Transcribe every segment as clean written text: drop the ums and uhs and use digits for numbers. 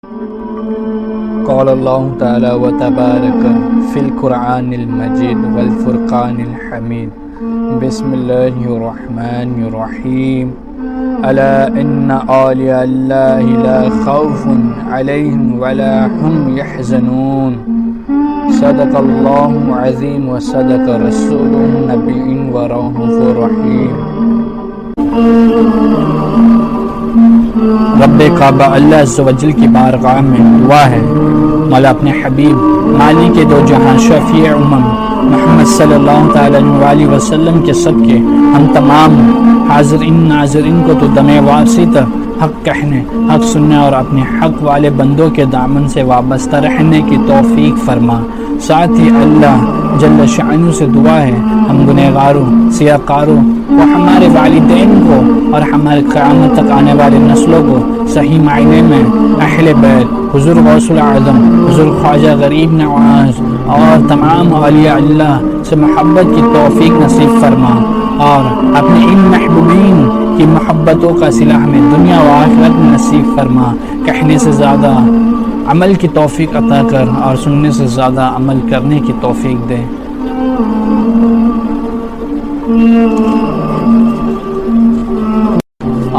قال اللہ تعالی و تبارک فی القرآن المجید والفرقان الحمید بسم اللہ الرحمن الرحیم الا ان اولیاء اللہ لا خوف علیہم ولا هم يحزنون صدق اللہ عظیم و صدق رسول النبی و رؤوف رحیم۔ رب کعبہ اللہ عز و جل کی بارگاہ میں دعا ہے، مولا اپنے حبیب مالک دو جہاں شفیع امم محمد صلی اللہ تعالی علیہ وسلم کے صدقے ہم تمام حاضرین ناظرین کو تو دم واسطہ حق کہنے، حق سننے اور اپنے حق والے بندوں کے دامن سے وابستہ رہنے کی توفیق فرما۔ ساتھ ہی اللہ جل شانہ سے دعا ہے ہم گنہگاروں، سیاہکاروں و ہمارے والدین کو اور ہمارے قیامت تک آنے والے نسلوں کو صحیح معنی میں اہل بیت، حضور غوث العظم، حضور خواجہ غریب نواز اور تمام اولیاء اللہ سے محبت کی توفیق نصیب فرما، اور اپنے ان محبوبین کی محبتوں کا صلہ ہمیں دنیا و آخرت میں نصیب فرما۔ کہنے سے زیادہ عمل کی توفیق عطا کر اور سننے سے زیادہ عمل کرنے کی توفیق دے۔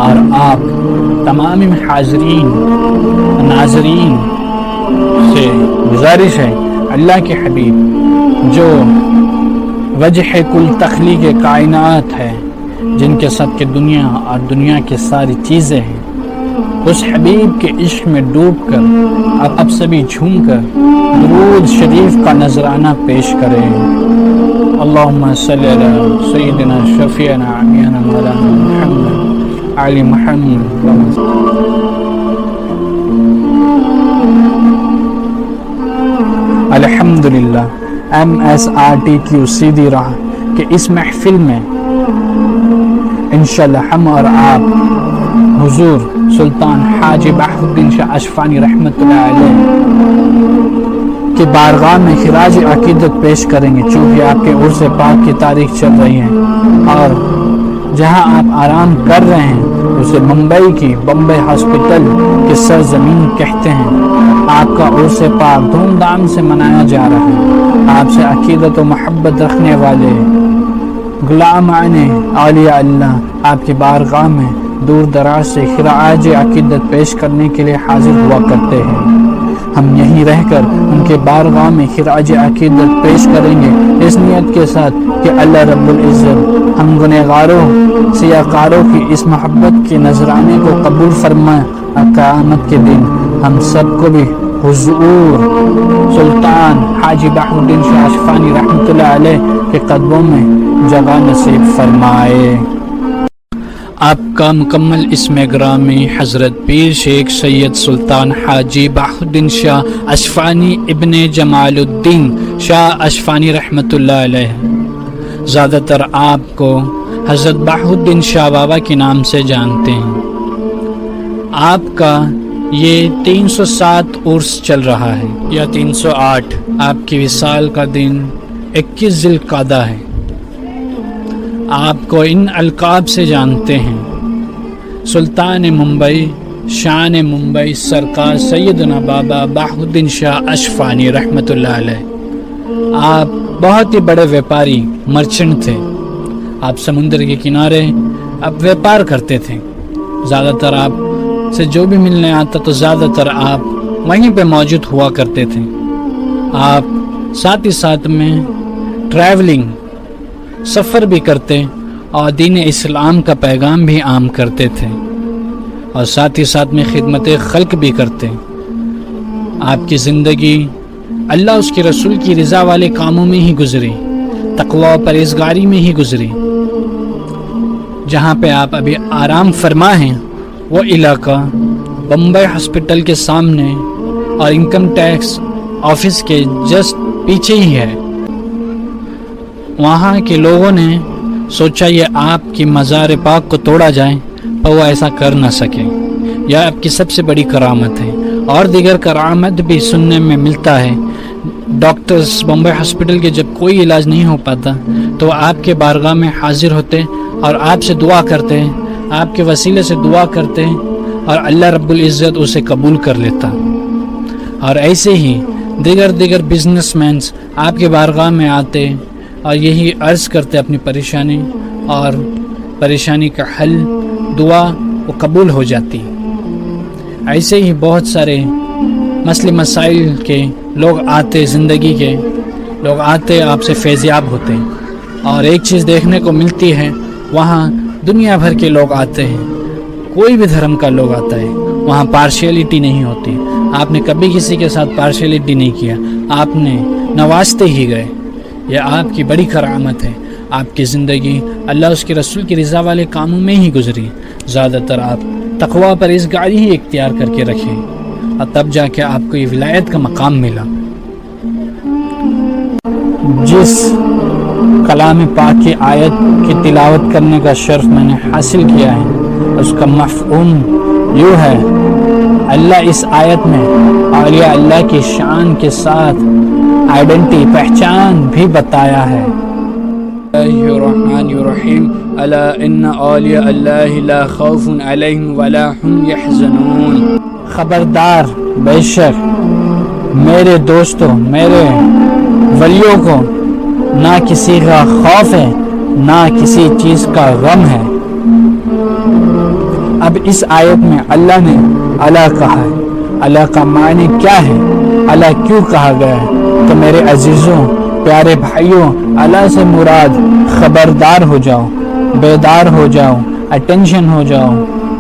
اور آپ تمام حاضرین ناظرین سے گزارش ہے، اللہ کے حبیب جو وجہ کل تخلیق کائنات ہے، جن کے صدقے دنیا اور دنیا کی ساری چیزیں ہیں، اس حبیب کے عشق میں ڈوب کر اب سبھی جھوم کر درود شریف کا نذرانہ پیش کریں۔ اللہم صلی علی سیدنا شفیعنا عمینا مولانا محمد علی محمد۔ الحمدللہ MSRTQ سیدھی راہ کہ اس محفل میں انشاءاللہ ہم اور آپ حضور سلطان حاجی بہاء الدین شاہ اشفانی رحمۃ اللہ علیہ کی بارگاہ میں خراج عقیدت پیش کریں گے، چونکہ آپ کے عرس پاک کی تاریخ چل رہی ہے اور جہاں آپ آرام کر رہے ہیں اسے ممبئی کی بمبئی ہاسپٹل کی سرزمین کہتے ہیں۔ آپ کا عرس پاک دھوم دھام سے منایا جا رہا ہے۔ آپ سے عقیدت و محبت رکھنے والے غلامان اولیاء اللہ آپ کی بارگاہ میں دور دراز سے خراج عقیدت پیش کرنے کے لیے حاضر ہوا کرتے ہیں۔ ہم یہیں رہ کر ان کے بارگاہ میں خراج عقیدت پیش کریں گے، اس نیت کے ساتھ کہ اللہ رب العزت ہم گنہگاروں سیاہکاروں کی اس محبت کے نذرانے کو قبول فرمائے اور قیامت کے دن ہم سب کو بھی حضور سلطان حاجی بہاء الدین شاہ اشفانی رحمۃ اللہ علیہ کے قدموں میں جگہ نصیب فرمائے۔ آپ کا مکمل اسم گرامی حضرت پیر شیخ سید سلطان حاجی بہاء الدین شاہ اشفانی ابن جمال الدین شاہ اشفانی رحمۃ اللہ علیہ۔ زیادہ تر آپ کو حضرت بہاء الدین شاہ بابا کے نام سے جانتے ہیں۔ آپ کا یہ 307 عرس چل رہا ہے یا 308۔ آپ کی وصال کا دن 21 ذی القعدہ ہے۔ آپ کو ان القاب سے جانتے ہیں: سلطان ممبئی، شان ممبئی، سرکار سیدنا بابا بہاء الدین شاہ اشفانی رحمۃ اللہ علیہ۔ آپ بہت ہی بڑے ویپاری مرچنٹ تھے۔ آپ سمندر کے کنارے اب ویپار کرتے تھے۔ زیادہ تر آپ سے جو بھی ملنے آتا تو زیادہ تر آپ وہیں پہ موجود ہوا کرتے تھے۔ آپ ساتھ ہی ساتھ میں ٹریولنگ سفر بھی کرتے اور دین اسلام کا پیغام بھی عام کرتے تھے، اور ساتھ ہی ساتھ میں خدمت خلق بھی کرتے۔ آپ کی زندگی اللہ اس کے رسول کی رضا والے کاموں میں ہی گزری، تقوی و پرہیزگاری میں ہی گزری۔ جہاں پہ آپ ابھی آرام فرما ہیں وہ علاقہ بمبئی ہاسپٹل کے سامنے اور انکم ٹیکس آفس کے جسٹ پیچھے ہی ہے۔ وہاں کے لوگوں نے سوچا یہ آپ کی مزار پاک کو توڑا جائے، پر وہ ایسا کر نہ سکے۔ یہ آپ کی سب سے بڑی کرامت ہے، اور دیگر کرامت بھی سننے میں ملتا ہے۔ ڈاکٹرز بمبئی ہاسپٹل کے جب کوئی علاج نہیں ہو پاتا تو وہ آپ کے بارگاہ میں حاضر ہوتے اور آپ سے دعا کرتے ہیں، آپ کے وسیلے سے دعا کرتے ہیں، اور اللہ رب العزت اسے قبول کر لیتا۔ اور ایسے ہی دیگر بزنس مینس آپ کے بارگاہ میں آتے اور یہی عرض کرتے اپنی پریشانی، اور پریشانی کا حل دعا وہ قبول ہو جاتی۔ ایسے ہی بہت سارے مسئلے مسائل کے لوگ آتے، زندگی کے لوگ آتے، آپ سے فیضیاب ہوتے، اور ایک چیز دیکھنے کو ملتی ہے، وہاں دنیا بھر کے لوگ آتے ہیں، کوئی بھی دھرم کا لوگ آتا ہے، وہاں پارشیلٹی نہیں ہوتی۔ آپ نے کبھی کسی کے ساتھ پارشیلٹی نہیں کیا، آپ نے نوازتے ہی گئے۔ یہ آپ کی بڑی کرامت ہے۔ آپ کی زندگی اللہ اس کے رسول کی رضا والے کاموں میں ہی گزری۔ زیادہ تر آپ تقوی پرہیزگاری ہی اختیار کر کے رکھیں، اور تب جا کے آپ کو یہ ولایت کا مقام ملا۔ جس کلام پاک کی آیت کی تلاوت کرنے کا شرف میں نے حاصل کیا ہے، اس کا مفہوم یوں ہے، اللہ اس آیت میں اولیاء اللہ کی شان کے ساتھ آئیڈینٹی، پہچان بھی بتایا ہے۔ الرحمن الرحیم، الا ان اولیاء اللہ لا خوف علیہم ولا هم یحزنون۔ خبردار، بے شک میرے دوستوں، میرے ولیوں کو نہ کسی کا خوف ہے، نہ کسی چیز کا غم ہے۔ اب اس آیت میں اللہ نے اللہ کہا ہے۔ اللہ کا معنی کیا ہے؟ اللہ کیوں کہا گیا ہے؟ تو میرے عزیزوں، پیارے بھائیوں، اللہ سے مراد خبردار ہو جاؤ، بیدار ہو جاؤ، اٹینشن ہو جاؤ۔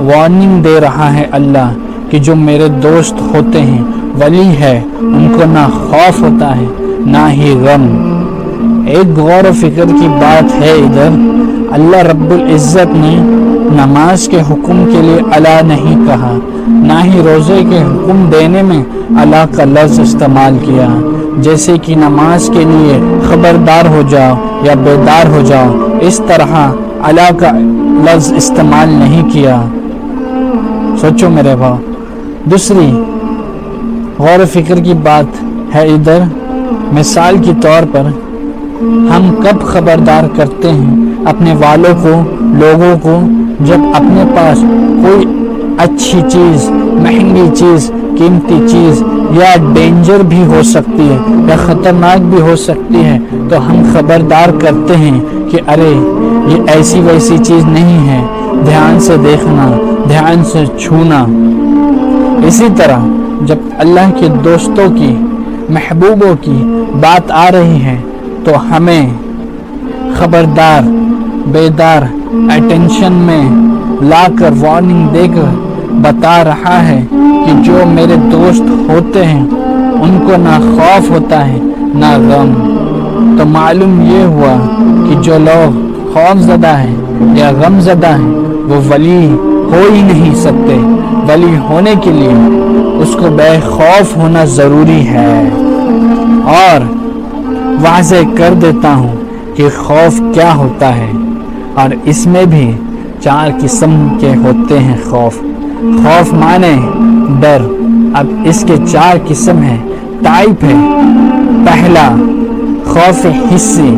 وارننگ دے رہا ہے اللہ کہ جو میرے دوست ہوتے ہیں، ولی ہے، ان کو نہ خوف ہوتا ہے نہ ہی غم۔ ایک غور و فکر کی بات ہے، ادھر اللہ رب العزت نے نماز کے حکم کے لیے اللہ نہیں کہا، نہ ہی روزے کے حکم دینے میں اللہ کا لفظ استعمال کیا۔ جیسے کہ نماز کے لیے خبردار ہو جاؤ یا بیدار ہو جاؤ، اس طرح اللہ کا لفظ استعمال نہیں کیا۔ سوچو میرے بھاؤ۔ دوسری غور و فکر کی بات ہے ادھر، مثال کے طور پر ہم کب خبردار کرتے ہیں اپنے والوں کو، لوگوں کو، جب اپنے پاس کوئی اچھی چیز، مہنگی چیز، قیمتی چیز یا ڈینجر بھی ہو سکتی ہے یا خطرناک بھی ہو سکتی ہے، تو ہم خبردار کرتے ہیں کہ ارے یہ ایسی ویسی چیز نہیں ہے، دھیان سے دیکھنا، دھیان سے چھونا۔ اسی طرح جب اللہ کے دوستوں کی، محبوبوں کی بات آ رہی ہے تو ہمیں خبردار، بیدار، اٹینشن میں لا کر، وارننگ دے کر بتا رہا ہے کہ جو میرے دوست ہوتے ہیں ان کو نہ خوف ہوتا ہے نہ غم۔ تو معلوم یہ ہوا کہ جو لوگ خوف زدہ ہیں یا غم زدہ ہیں وہ ولی ہو ہی نہیں سکتے۔ ولی ہونے کے لیے اس کو بے خوف ہونا ضروری ہے۔ اور واضح کر دیتا ہوں کہ خوف کیا ہوتا ہے، اور اس میں بھی 4 قسم کے ہوتے ہیں۔ خوف مانے ڈر۔ اب اس کے 4 قسم ہیں، ٹائپ ہے۔ پہلا خوف حسی،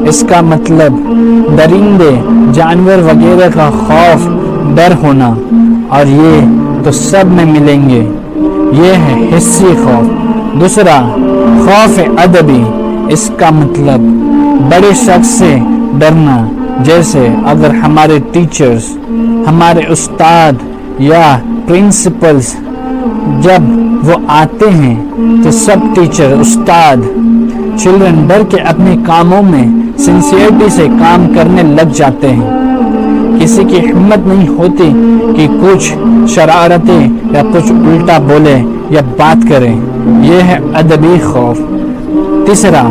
اس کا مطلب درندے، جانور وغیرہ کا خوف، ڈر ہونا، اور یہ تو سب میں ملیں گے، یہ ہے حسی خوف۔ دوسرا خوف ادبی، اس کا مطلب بڑے شخص سے ڈرنا، جیسے اگر ہمارے ٹیچرز، ہمارے استاد یا پرنسپلز جب وہ آتے ہیں تو سب ٹیچر، استاد، چلڈرن ڈر کے اپنے کاموں میں سنسیئرٹی سے کام کرنے لگ جاتے ہیں۔ کسی کی ہمت نہیں ہوتی کہ کچھ شرارتیں یا کچھ الٹا بولے یا بات کرے، یہ ہے ادبی خوف۔ تیسرا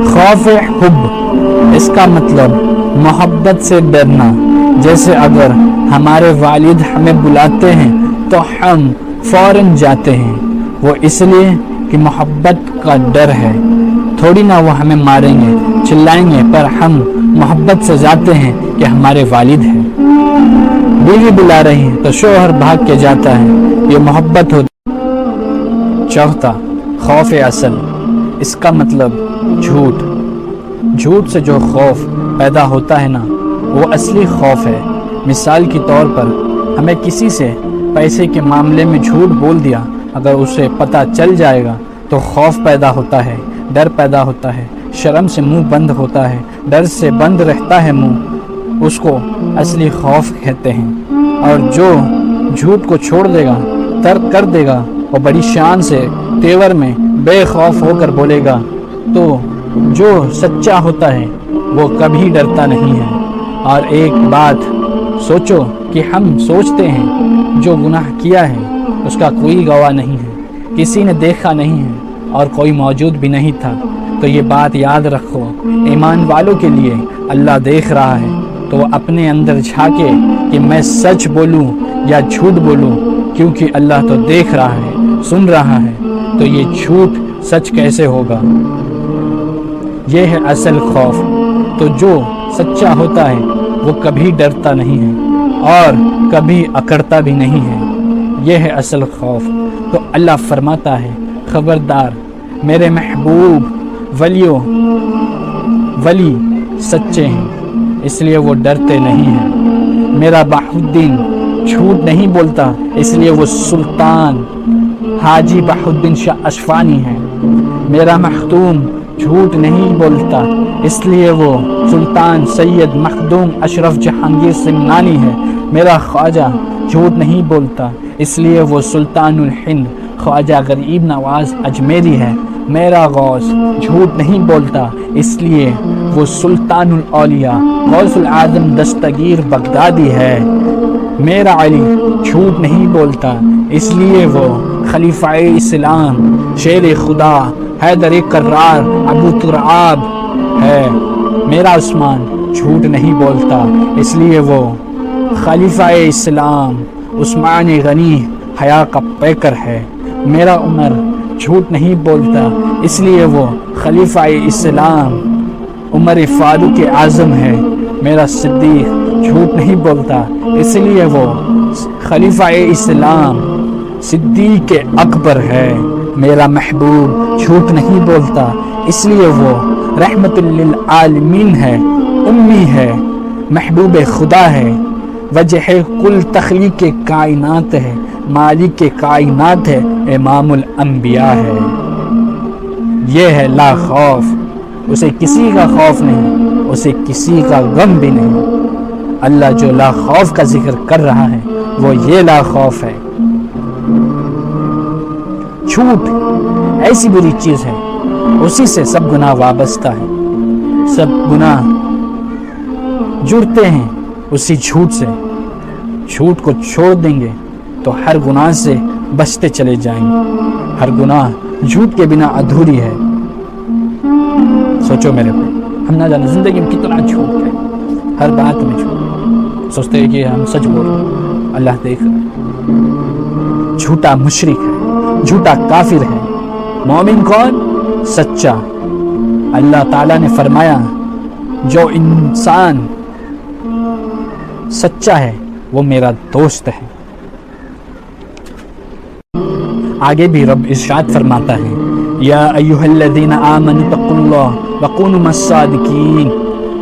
خوف حب، اس کا مطلب محبت سے ڈرنا، جیسے اگر ہمارے والد ہمیں بلاتے ہیں تو ہم فوراً جاتے ہیں، وہ اس لیے کہ محبت کا ڈر ہے، تھوڑی نہ وہ ہمیں ماریں گے، چلائیں گے، پر ہم محبت سے جاتے ہیں کہ ہمارے والد ہیں۔ بیوی بلا رہی ہے تو شوہر بھاگ کے جاتا ہے، یہ محبت ہوتی۔ چوتھا خوف اصل، اس کا مطلب جھوٹ سے جو خوف پیدا ہوتا ہے نا، وہ اصلی خوف ہے۔ مثال کے طور پر ہمیں کسی سے پیسے کے معاملے میں جھوٹ بول دیا اگر اسے پتہ چل جائے گا تو خوف پیدا ہوتا ہے، ڈر پیدا ہوتا ہے، شرم سے منہ بند ہوتا ہے، ڈر سے بند رہتا ہے منہ، اس کو اصلی خوف کہتے ہیں۔ اور جو جھوٹ کو چھوڑ دے گا، ترک کر دے گا، اور بڑی شان سے تیور میں بے خوف ہو کر بولے گا، تو جو سچا ہوتا ہے وہ کبھی ڈرتا نہیں ہے۔ اور ایک بات سوچو کہ ہم سوچتے ہیں جو گناہ کیا ہے اس کا کوئی گواہ نہیں ہے، کسی نے دیکھا نہیں ہے اور کوئی موجود بھی نہیں تھا، تو یہ بات یاد رکھو، ایمان والوں کے لیے اللہ دیکھ رہا ہے تو وہ اپنے اندر جھانکے کہ میں سچ بولوں یا جھوٹ بولوں، کیونکہ اللہ تو دیکھ رہا ہے، سن رہا ہے، تو یہ جھوٹ سچ کیسے ہوگا؟ یہ ہے اصل خوف۔ تو جو سچا ہوتا ہے وہ کبھی ڈرتا نہیں ہے اور کبھی اکڑتا بھی نہیں ہے، یہ ہے اصل خوف۔ تو اللہ فرماتا ہے خبردار میرے محبوب ولی سچے ہیں، اس لیے وہ ڈرتے نہیں ہیں۔ میرا بہاؤالدین جھوٹ نہیں بولتا، اس لیے وہ سلطان حاجی بہاؤالدین شاہ اشفانی ہے۔ میرا مخدوم جھوٹ نہیں بولتا، اس لیے وہ سلطان سید مخدوم اشرف جہانگیر سمنانی ہے۔ میرا خواجہ جھوٹ نہیں بولتا، اس لیے وہ سلطان الہند خواجہ غریب نواز اجمیری ہے۔ میرا غوث جھوٹ نہیں بولتا، اس لیے وہ سلطان الاولیاء غوث العظم دستگیر بغدادی ہے۔ میرا علی جھوٹ نہیں بولتا، اس لیے وہ خلیفہ اسلام شیر خدا حیدر کرار ابو تراب ہے۔ میرا عثمان جھوٹ نہیں بولتا، اس لیے وہ خلیفہ اسلام عثمان غنی حیا کا پیکر ہے۔ میرا عمر جھوٹ نہیں بولتا، اس لیے وہ خلیفہ اسلام عمر فاروق اعظم ہے۔ میرا صدیق جھوٹ نہیں بولتا، اس لیے وہ خلیفہ اسلام صدیق اکبر ہے۔ میرا محبوب جھوٹ نہیں بولتا، اس لیے وہ رحمت للعالمین ہے، امی ہے، محبوب خدا ہے، وجہ کل تخلیق کائنات ہے، مالک کائنات ہے، امام الانبیاء ہے۔ یہ ہے لا خوف، اسے کسی کا خوف نہیں، اسے کسی کا غم بھی نہیں۔ اللہ جو لا خوف کا ذکر کر رہا ہے وہ یہ لا خوف ہے۔ جھوٹ ایسی بری چیز ہے، اسی سے سب گناہ وابستہ ہے، سب گناہ جڑتے ہیں اسی جھوٹ سے۔ جھوٹ کو چھوڑ دیں گے تو ہر گناہ سے بچتے چلے جائیں گے۔ ہر گناہ جھوٹ کے بنا ادھوری ہے۔ سوچو میرے بھائی، ہم نہ جانے زندگی میں کتنا جھوٹ ہے، ہر بات میں جھوٹ، سوچتے ہیں کہ ہم سچ بول رہے ہیں، اللہ دیکھ رہا ہے۔ جھوٹا مشرک ہے، جھوٹا کافر ہے۔ مومن کون؟ سچا۔ اللہ تعالیٰ نے فرمایا جو انسان سچا ہے وہ میرا دوست ہے۔ آگے بھی رب ارشاد فرماتا ہے یا ایھا الذین آمنوا اتقوا اللہ وکونوا مع الصادقین،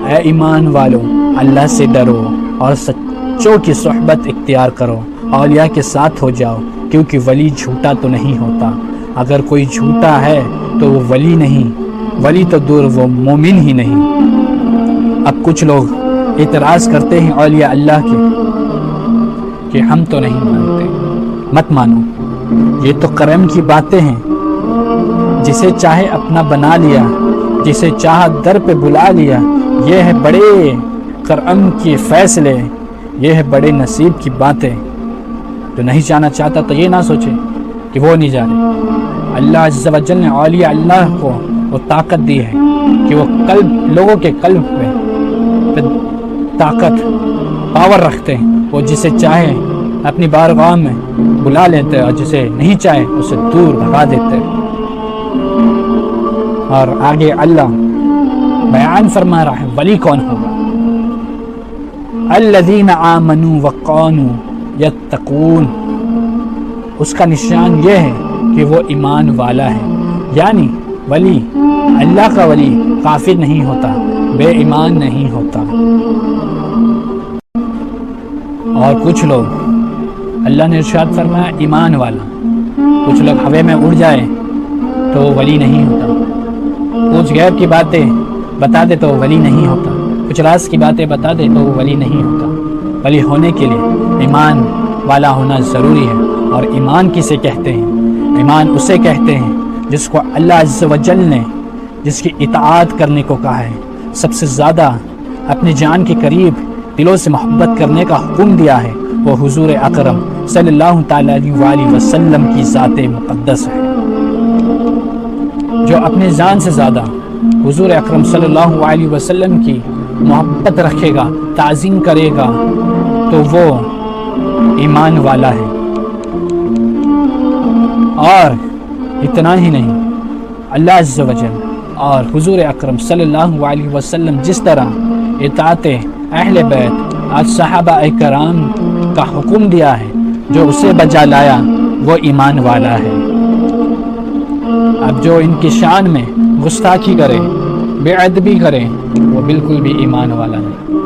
اے ایمان والو اللہ سے ڈرو اور سچوں کی صحبت اختیار کرو، اولیاء کے ساتھ ہو جاؤ، کیونکہ ولی جھوٹا تو نہیں ہوتا۔ اگر کوئی جھوٹا ہے تو وہ ولی نہیں، ولی تو دور وہ مومن ہی نہیں۔ اب کچھ لوگ اعتراض کرتے ہیں اولیاء اللہ کے کہ ہم تو نہیں مانتے۔ مت مانو، یہ تو کرم کی باتیں ہیں، جسے چاہے اپنا بنا لیا، جسے چاہا در پہ بلا لیا۔ یہ ہے بڑے کرم کے فیصلے، یہ ہے بڑے نصیب کی باتیں۔ جو نہیں جانا چاہتا تو یہ نہ سوچے کہ وہ نہیں جانے۔ اللہ عز و جل نے اولیاء اللہ کو وہ طاقت دی ہے کہ وہ قلب، لوگوں کے قلب پہ طاقت، پاور رکھتے ہیں۔ وہ جسے چاہے اپنی بارگاہ میں بلا لیتے اور جسے نہیں چاہے اسے دور بھگا دیتے۔ اور آگے اللہ بیان فرما رہا ہے ولی کون ہوگا۔ الذین آمنوا وکانوا یتقون، اس کا نشان یہ ہے کہ وہ ایمان والا ہے۔ یعنی ولی، اللہ کا ولی کافر نہیں ہوتا، بے ایمان نہیں ہوتا۔ اور کچھ لوگ اللہ نے ارشاد فرمایا ایمان والا، کچھ لوگ ہوے میں اڑ جائے تو وہ ولی نہیں ہوتا، کچھ غیب کی باتیں بتا دے تو وہ ولی نہیں ہوتا، کچھ راز کی باتیں بتا دے تو وہ ولی نہیں ہوتا۔ ولی ہونے کے لیے ایمان والا ہونا ضروری ہے۔ اور ایمان کسے کہتے ہیں؟ ایمان اسے کہتے ہیں جس کو اللہ عز و جل نے جس کی اطاعت کرنے کو کہا ہے، سب سے زیادہ اپنی جان کے قریب دلوں سے محبت کرنے کا حکم دیا ہے، وہ حضور اکرم صلی اللہ تعالی علیہ وسلم کی ذات مقدس ہے۔ جو اپنے جان سے زیادہ حضور اکرم صلی اللہ علیہ وسلم کی محبت رکھے گا، تعظیم کرے گا، تو وہ ایمان والا ہے۔ اور اتنا ہی نہیں، اللہ عز و جل اور حضور اکرم صلی اللہ علیہ وسلم جس طرح اطاعت اہل بیت اور صحابہ کرام کا حکم دیا ہے، جو اسے بجا لایا وہ ایمان والا ہے۔ اب جو ان کی شان میں گستاخی کرے، بے ادبی کرے، وہ بالکل بھی ایمان والا نہیں۔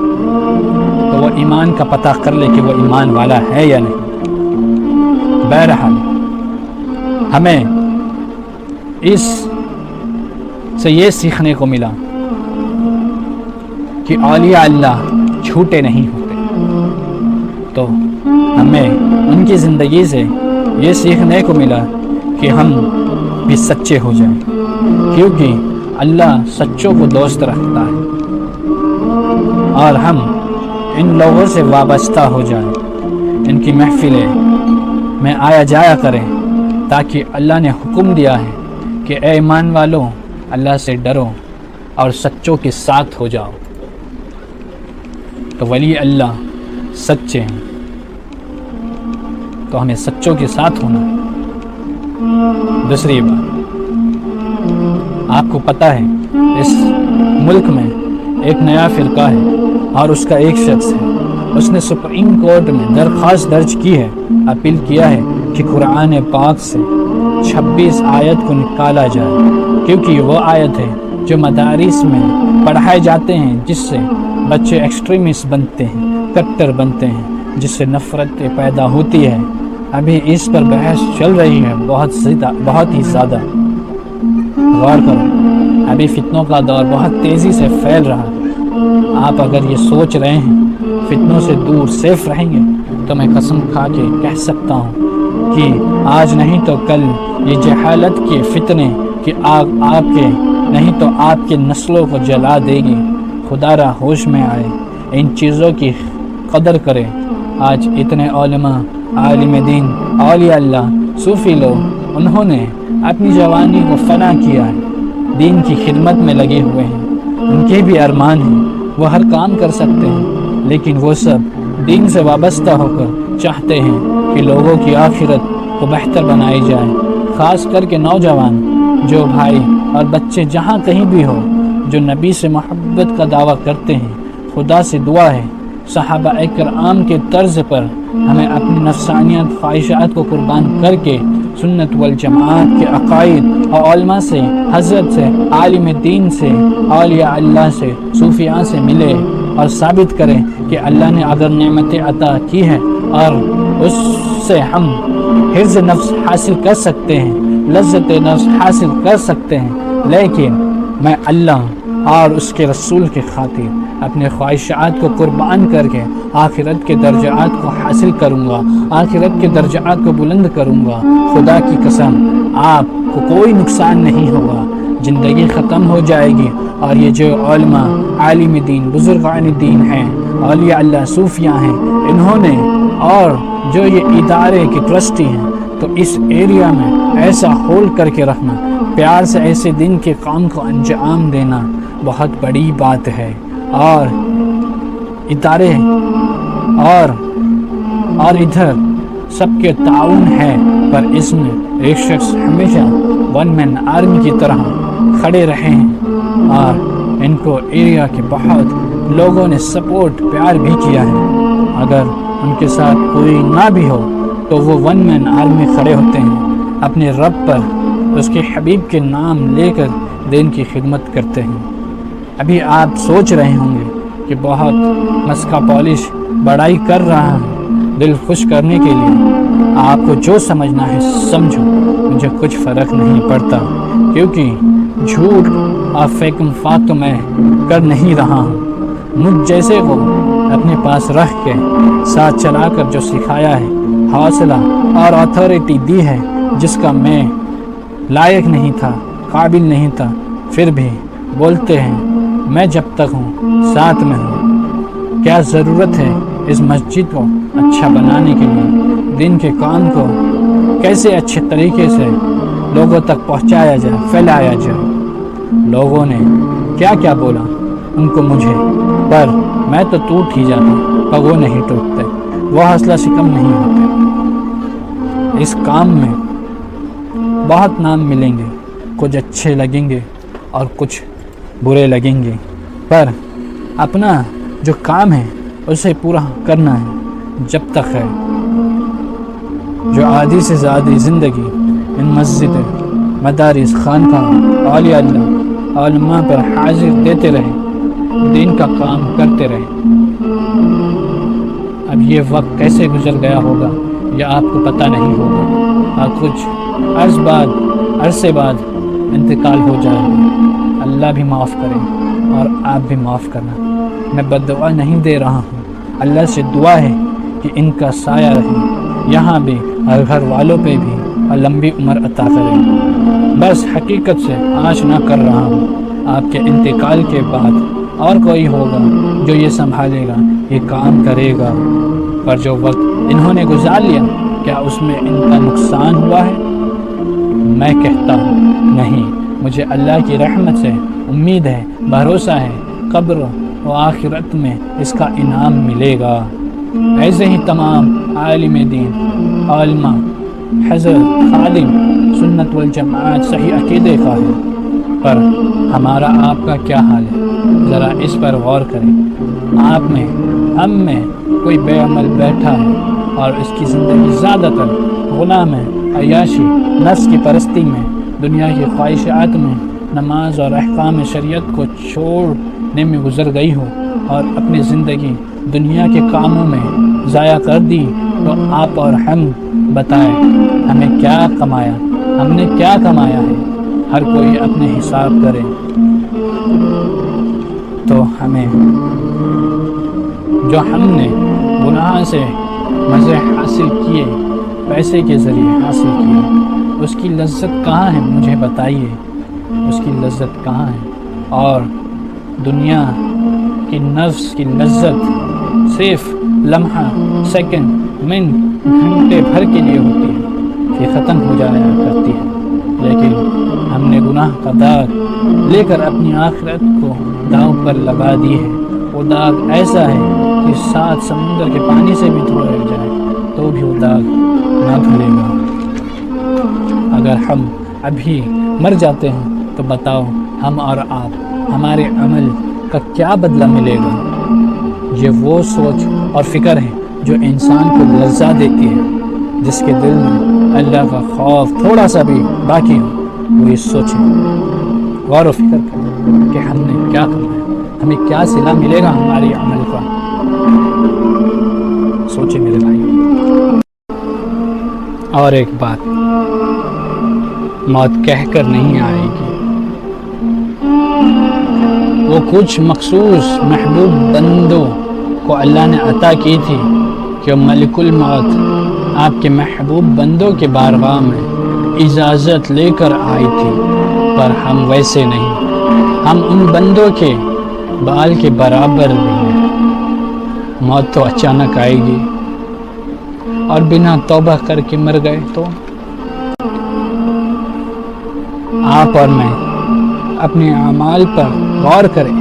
تو وہ ایمان کا پتہ کر لے کہ وہ ایمان والا ہے یا نہیں۔ بہرحال ہمیں اس سے یہ سیکھنے کو ملا کہ اولیاء اللہ جھوٹے نہیں ہوتے، تو ہمیں ان کی زندگی سے یہ سیکھنے کو ملا کہ ہم بھی سچے ہو جائیں، کیونکہ اللہ سچوں کو دوست رکھتا ہے۔ اور ہم ان لوگوں سے وابستہ ہو جائیں، ان کی محفلیں میں آیا جایا کریں، تاکہ اللہ نے حکم دیا ہے کہ اے ایمان والوں اللہ سے ڈرو اور سچوں کے ساتھ ہو جاؤ۔ تو ولی اللہ سچے ہیں، تو ہمیں سچوں کے ساتھ ہونا ہے۔ دوسری بات، آپ کو پتہ ہے اس ملک میں ایک نیا فرقہ ہے اور اس کا ایک شخص ہے، اس نے سپریم کورٹ میں درخواست درج کی ہے، اپیل کیا ہے کہ قرآن پاک سے 26 آیت کو نکالا جائے، کیونکہ یہ وہ آیت ہے جو مدارس میں پڑھائے جاتے ہیں، جس سے بچے ایکسٹریمسٹ بنتے ہیں، کٹر بنتے ہیں، جس سے نفرت پیدا ہوتی ہے۔ ابھی اس پر بحث چل رہی ہے بہت ہی زیادہ۔ غور کرو، ابھی فتنوں کا دور بہت تیزی سے پھیل رہا ہے۔ آپ اگر یہ سوچ رہے ہیں فتنوں سے دور سیف رہیں گے، تو میں قسم کھا کے کہہ سکتا ہوں کہ آج نہیں تو کل یہ جہالت کے فتنے کی آگ آپ کے نہیں تو آپ کے نسلوں کو جلا دے گی۔ خدا را ہوش میں آئے، ان چیزوں کی قدر کرے۔ آج اتنے علماء، عالم دین، اولیاء اللہ، صوفی لوگ، انہوں نے اپنی جوانی کو فنا کیا ہے، دین کی خدمت میں لگے ہوئے ہیں۔ ان کے بھی ارمان ہیں، وہ ہر کام کر سکتے ہیں، لیکن وہ سب دین سے وابستہ ہو کر چاہتے ہیں کہ لوگوں کی آخرت کو بہتر بنائی جائے۔ خاص کر کے نوجوان جو بھائی اور بچے جہاں کہیں بھی ہو، جو نبی سے محبت کا دعویٰ کرتے ہیں، خدا سے دعا ہے صحابہ کرام کے طرز پر ہمیں اپنی نفسانیت، خواہشات کو قربان کر کے سنت والجماعت کے عقائد اور علماء سے، حضرت سے، عالم دین سے، اولیاء اللہ سے، صوفیاء سے ملے اور ثابت کریں کہ اللہ نے اگر نعمتیں عطا کی ہے اور اس سے ہم حفظ نفس حاصل کر سکتے ہیں، لذت نفس حاصل کر سکتے ہیں، لیکن میں اللہ اور اس کے رسول کے خاطر اپنے خواہشات کو قربان کر کے آخرت کے درجات کو حاصل کروں گا، آخرت کے درجات کو بلند کروں گا۔ خدا کی قسم آپ کو کوئی نقصان نہیں ہوگا، زندگی ختم ہو جائے گی۔ اور یہ جو علماء، عالم دین، بزرگان دین ہیں، اولیاء اللہ، صوفیاء ہیں، انہوں نے اور جو یہ ادارے کے ٹرسٹی ہیں، تو اس ایریا میں ایسا ہولڈ کر کے رکھنا، پیار سے ایسے دن کے کام کو انجام دینا بہت بڑی بات ہے۔ اور ادارے اور ادھر سب کے تعاون ہے، پر اس میں ایک شخص ہمیشہ ون مین آرمی کی طرح کھڑے رہے ہیں، اور ان کو ایریا کے بہت لوگوں نے سپورٹ، پیار بھی کیا ہے۔ اگر ان کے ساتھ کوئی نہ بھی ہو تو وہ ون مین آرمی کھڑے ہوتے ہیں، اپنے رب پر، اس کے حبیب کے نام لے کر دین کی خدمت کرتے ہیں۔ ابھی آپ سوچ رہے ہوں گے کہ بہت مسکا پالش بڑائی کر رہا ہے دل خوش کرنے کے لیے۔ آپ کو جو سمجھنا ہے سمجھو، مجھے کچھ فرق نہیں پڑتا، کیونکہ جھوٹ اور فیک مفاد تو میں کر نہیں رہا ہوں۔ مجھ جیسے کو اپنے پاس رکھ کے ساتھ چلا کر جو سکھایا ہے، حوصلہ اور اتھارٹی دی ہے، جس کا میں لائق نہیں تھا، قابل نہیں تھا، پھر بھی بولتے ہیں میں جب تک ہوں ساتھ میں ہوں۔ کیا ضرورت ہے اس مسجد کو اچھا بنانے کے لیے؟ دین کے کام کو کیسے اچھے طریقے سے لوگوں تک پہنچایا جائے، پھیلایا جائے۔ لوگوں نے کیا کیا بولا ان کو مجھے، پر میں تو ٹوٹ ہی جاتا، پر وہ نہیں ٹوٹتے، وہ حوصلہ شکم نہیں ہوتے۔ اس کام میں بہت نام ملیں گے، کچھ اچھے لگیں گے اور کچھ برے لگیں گے، پر اپنا جو کام ہے اسے پورا کرنا ہے جب تک ہے۔ جو آدھی سے زیادہ زندگی ان مسجد، مدارس، خانقاہ، اولیاء اللہ، علماء پر حاضر دیتے رہے، دین کا کام کرتے رہے۔ اب یہ وقت کیسے گزر گیا ہوگا یہ آپ کو پتہ نہیں ہوگا، اور کچھ عرصے بعد انتقال ہو جائے گا۔ اللہ بھی معاف کرے اور آپ بھی معاف کرنا۔ میں بددعا نہیں دے رہا ہوں، اللہ سے دعا ہے کہ ان کا سایہ رہے یہاں بھی اور گھر والوں پہ بھی، اور لمبی عمر عطا کرے۔ بس حقیقت سے آشنا کر رہا ہوں، آپ کے انتقال کے بعد اور کوئی ہوگا جو یہ سنبھالے گا، یہ کام کرے گا، پر جو وقت انہوں نے گزار لیا کیا اس میں ان کا نقصان ہوا ہے؟ میں کہتا ہوں نہیں۔ مجھے اللہ کی رحمت سے امید ہے، بھروسہ ہے، قبر و آخرت میں اس کا انعام ملے گا۔ ایسے ہی تمام عالم دین، علماء، حضرت، خادم سنت والجماعت صحیح عقیدے کا ہے، پر ہمارا آپ کا کیا حال ہے؟ ذرا اس پر غور کریں۔ آپ میں، ہم میں کوئی بے عمل بیٹھا ہے اور اس کی زندگی زیادہ تر غلام ہے، عیاشی، نفس کی پرستی میں، دنیا کی خواہشات میں، نماز اور احکام شریعت کو چھوڑنے میں گزر گئی ہو اور اپنی زندگی دنیا کے کاموں میں ضائع کر دی، تو آپ اور ہم بتائیں ہمیں کیا کمایا، ہم نے کیا کمایا ہے؟ ہر کوئی اپنے حساب کرے تو ہمیں جو ہم نے گناہ سے مزے حاصل کیے، پیسے کے ذریعے حاصل کیے، اس کی لذت کہاں ہے؟ مجھے بتائیے اس کی لذت کہاں ہے؟ اور دنیا کی نفس کی لذت صرف لمحہ، سیکنڈ، منٹ، گھنٹے بھر کے لیے ہوتی ہے، پھر ختم ہو جایا کرتی ہے۔ لیکن ہم نے گناہ کا داغ لے کر اپنی آخرت کو داؤ پر لگا دی ہے۔ وہ داغ ایسا ہے کہ 7 سمندر کے پانی سے بھی دھویا جائے تو بھی وہ داغ نہ دھلے گا۔ اگر ہم ابھی مر جاتے ہیں تو بتاؤ ہم اور آپ، ہمارے عمل کا کیا بدلہ ملے گا؟ یہ وہ سوچ اور فکر ہے جو انسان کو لذت دیتی ہے۔ جس کے دل میں اللہ کا خوف تھوڑا سا بھی باقی ہو، وہ یہ سوچے، غور و فکر کرے کہ ہم نے کیا کرنا ہے، ہمیں کیا صلہ ملے گا ہماری عمل کا۔ سوچے میرے بھائی۔ اور ایک بات، موت کہہ کر نہیں آئے گی، وہ کچھ مخصوص محبوب بندوں کو اللہ نے عطا کی تھی کہ ملک الموت آپ کے محبوب بندوں کے بارگاہ میں اجازت لے کر آئی تھی، پر ہم ویسے نہیں، ہم ان بندوں کے بال کے برابر بھی ہیں۔ موت تو اچانک آئے گی، اور بنا توبہ کر کے مر گئے تو آپ اور میں اپنے اعمال پر غور کریں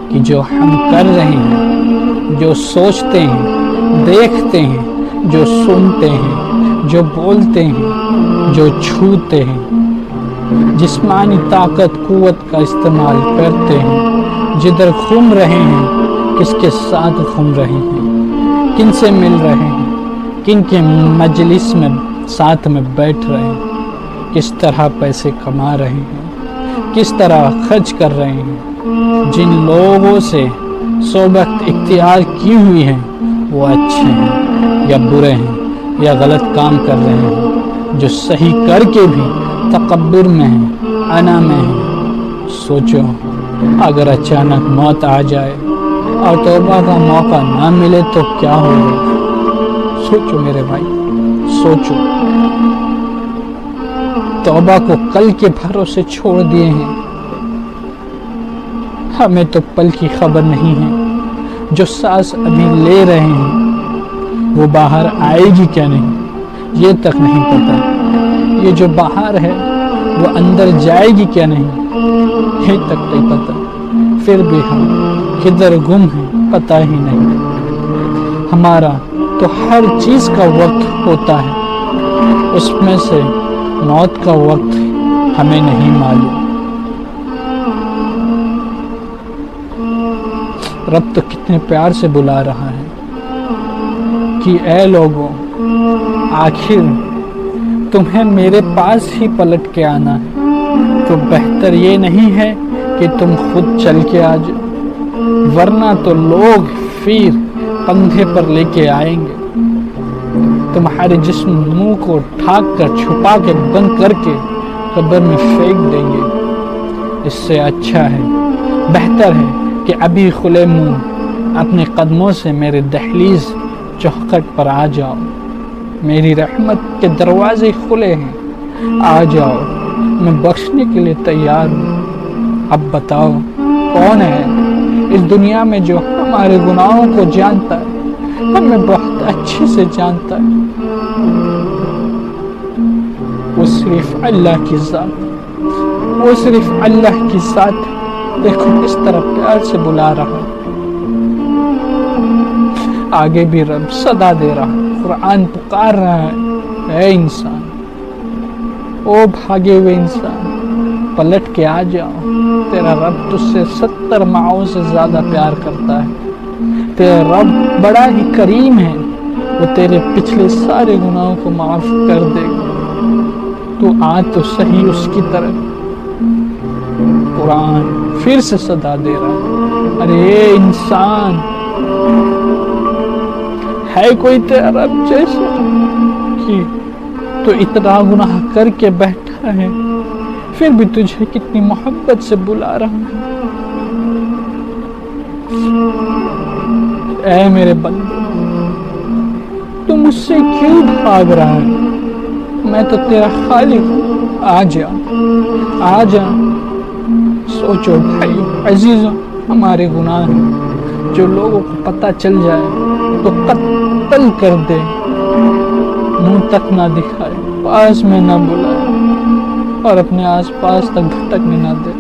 کہ جو ہم کر رہے ہیں، جو سوچتے ہیں، دیکھتے ہیں، جو سنتے ہیں، جو بولتے ہیں، جو چھوتے ہیں، جسمانی طاقت قوت کا استعمال کرتے ہیں، جدھر گھوم رہے ہیں، کس کے ساتھ گھوم رہے ہیں، کن سے مل رہے ہیں، کن کے مجلس میں ساتھ میں بیٹھ رہے ہیں، کس طرح پیسے کما رہے ہیں، کس طرح خرچ کر رہے ہیں، جن لوگوں سے صحبت اختیار کی ہوئی ہے وہ اچھے ہیں یا برے ہیں یا غلط کام کر رہے ہیں، جو صحیح کر کے بھی تکبر میں ہے، انا میں ہے۔ سوچو اگر اچانک موت آ جائے اور توبہ کا موقع نہ ملے تو کیا ہوگا؟ سوچو میرے بھائی، سوچو۔ توبہ کو کل کے بھروسے چھوڑ دیے ہیں۔ ہمیں تو پل کی خبر نہیں ہے۔ جو سانس ابھی لے رہے ہیں وہ باہر آئے گی کیا نہیں، یہ تک نہیں پتا۔ یہ جو باہر ہے وہ اندر جائے گی کیا نہیں، یہ تک نہیں پتا۔ پھر بھی ہم کدھر گم ہیں پتہ ہی نہیں۔ ہمارا تو ہر چیز کا وقت ہوتا ہے، اس میں سے موت کا وقت ہمیں نہیں معلوم۔ رب تو کتنے پیار سے بلا رہا ہے کہ اے لوگوں، آخر تمہیں میرے پاس ہی پلٹ کے آنا ہے، تو بہتر یہ نہیں ہے کہ تم خود چل کے آ جاؤ، ورنہ تو لوگ پھر کندھے پر لے کے آئیں گے، تمہارے جسم منہ کو ڈھانک کر چھپا کے بند کر کے قبر میں پھینک دیں گے۔ اس سے اچھا ہے، بہتر ہے کہ ابھی کھلے منہ اپنے قدموں سے میرے دہلیز چوکھٹ پر آ جاؤ۔ میری رحمت کے دروازے کھلے ہیں، آ جاؤ، میں بخشنے کے لیے تیار ہوں۔ اب بتاؤ کون ہے اس دنیا میں جو ہمارے گناہوں کو جانتا ہے، ہمیں بہت اچھے سے جانتا ہے؟ وہ صرف اللہ کی ذات، وہ صرف اللہ کی ذات۔ دیکھو کس طرح پیار سے بلا رہا ہے۔ آگے بھی رب صدا دے رہا ہے، قرآن پکار رہا ہے، اے انسان، او بھاگے ہوئے انسان، پلٹ کے آ جاؤ۔ تیرا رب تجھ سے 70 ماؤں سے زیادہ پیار کرتا ہے۔ تیرا رب بڑا ہی کریم ہے، وہ تیرے پچھلے سارے گناہوں کو معاف کر دے گا۔ تو آ تو صحیح اس کی طرف۔ قرآن پھر سے صدا دے رہا ہے، ارے انسان، ہے کوئی تیرا رب جیسا کہ تو اتنا گناہ کر کے بیٹھا ہے، پھر بھی تجھے کتنی محبت سے بلا رہا ہے۔ اے میرے بندے، تو مجھ سے کیوں بھاگ رہا ہے؟ میں تو تیرا خالق ہوں، آ جا، آ جا۔ سوچو بھائی عزیزوں، ہمارے گناہ ہیں، جو لوگوں کو پتہ چل جائے تو قتل کر دے، منہ تک نہ دکھائے، پاس میں نہ بلائے، اور اپنے آس پاس تک بھٹکنے نہ دے۔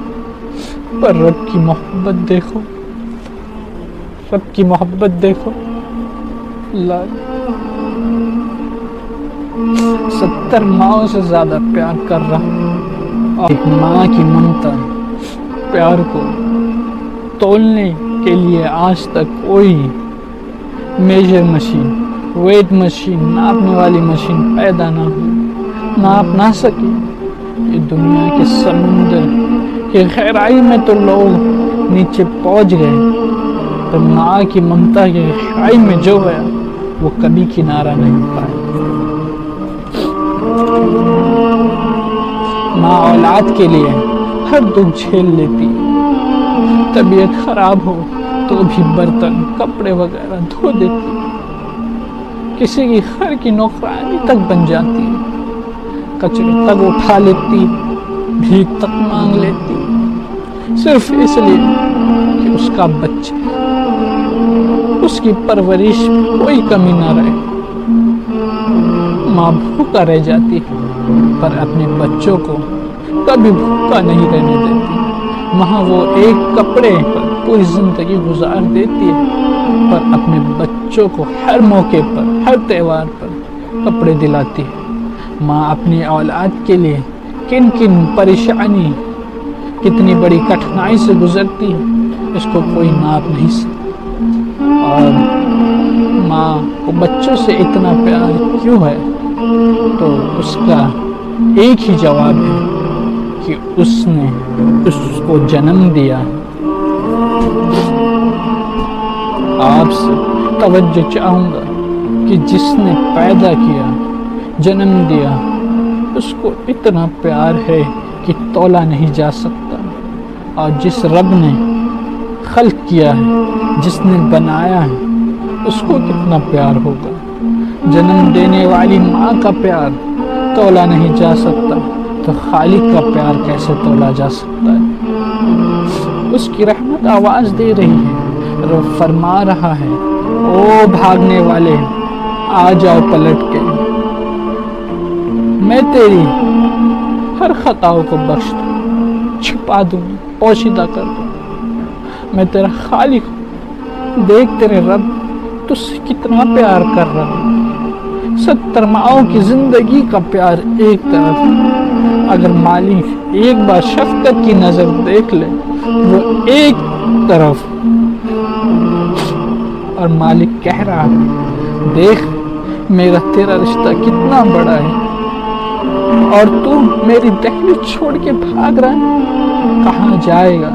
پر رب کی محبت دیکھو، رب کی محبت دیکھو۔ اللہ 70 ماؤں سے زیادہ پیار کر رہا، اور ایک ماں کی ممتا پیار کو تولنے کے لیے آج تک کوئی میجر مشین، ویٹ مشین، ناپنے والی مشین پیدا نہ ہوئی، ناپ نہ سکی۔ یہ دنیا کے سمندر کی گہرائی میں تو لوگ نیچے پہنچ گئے، پر ماں کی ممتا کی گہرائی میں جو گیا وہ کبھی کنارہ نہیں پائے۔ ماں اولاد کے لیے ہر دکھ جھیل لیتی، طبیعت خراب ہو تو بھی برتن کپڑے وغیرہ دھو دیتی، کسی کی گھر کی نوکرانی تک بن جاتی، کچرے تک اٹھا لیتی، بھیک تک مانگ لیتی، صرف اس لیے کہ اس کا بچہ، اس کی پرورش کوئی کمی نہ رہے۔ ماں بھوکا رہ جاتی پر اپنے بچوں کو کبھی بھوکا نہیں رہنے دیتی۔ وہاں وہ ایک کپڑے پر پوری زندگی گزار دیتی ہے، پر اپنے بچوں کو ہر موقع پر، ہر تہوار پر کپڑے دلاتی ہے۔ ماں اپنی اولاد کے لیے کن کن پریشانی، کتنی بڑی کٹھنائی سے گزرتی ہے، اس کو کوئی ناپ نہیں سکتا۔ اور ماں کو بچوں سے اتنا پیار کیوں ہے؟ تو اس کا ایک ہی جواب ہے کہ اس نے اس کو جنم دیا۔ آپ سے توجہ چاہوں گا کہ جس نے پیدا کیا، جنم دیا، اس کو اتنا پیار ہے کہ تولا نہیں جا سکتا. اور جس رب نے خلق کیا ہے، جس نے بنایا ہے، اس کو کتنا پیار ہوگا. جنم دینے والی ماں کا پیار تولا نہیں جا سکتا، تو خالق کا پیار کیسے تولا جا سکتا ہے. اس کی رحمت آواز دے رہی ہے، رب فرما رہا ہے، او بھاگنے والے آ جاؤ پلٹ کے. میں تیری ہر خطاؤں کو بخش دوں، چھپا دوں، پوشیدہ کر دوں. میں تیرا خالق ہوں. دیکھ تیرے رب تجھ سے کتنا پیار کر رہا ہے. 70 ماہوں کی زندگی کا پیار ایک طرف، اگر مالک ایک بار شفقت کی نظر دیکھ لے وہ ایک طرف. اور مالک کہہ رہا ہے، دیکھ میرا تیرا رشتہ کتنا بڑا ہے، اور تو میری دہلی چھوڑ کے بھاگ رہا ہے. کہاں جائے گا؟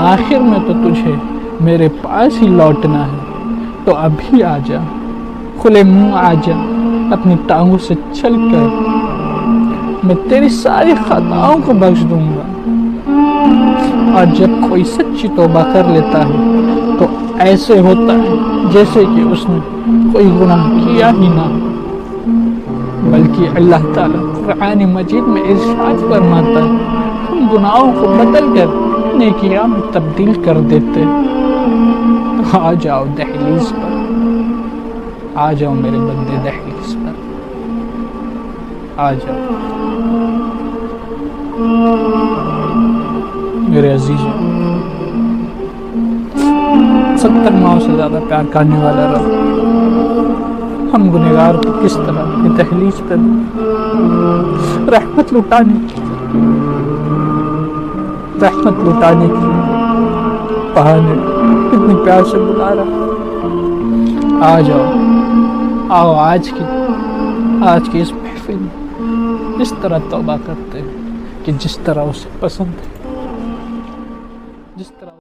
آخر میں تو تجھے میرے پاس ہی لوٹنا ہے. تو ابھی آ جا، کھلے منہ آ جا، اپنی ٹانگوں سے چل کر. میں تیری ساری خطاؤں کو بخش دوں گا. اور جب کوئی سچی توبہ کر لیتا ہے تو ایسے ہوتا ہے جیسے کہ اس نے کوئی گناہ کیا ہی نہ، بلکہ اللہ تعالیٰ قرآن مجید میں ارشاد فرماتا ہے، ہم گناہوں کو بدل کر نیکیاں میں تبدیل کر دیتے. آ جاؤ دہلیز پر، آ جاؤ میرے بندے دہلیز پر، آ جاؤ میرے عزیزوں. 70 ماہوں سے زیادہ پیار کرنے والا رب ہم گنہگار کو کس طرح کی دہلیز پر رحمت لٹانے کی بہانے کتنی پیار سے بلا رہا. آ جاؤ، آؤ آج کی اس محفل میں اس طرح توبہ کرتے ہیں کہ جس طرح اسے پسند ہے، جس طرح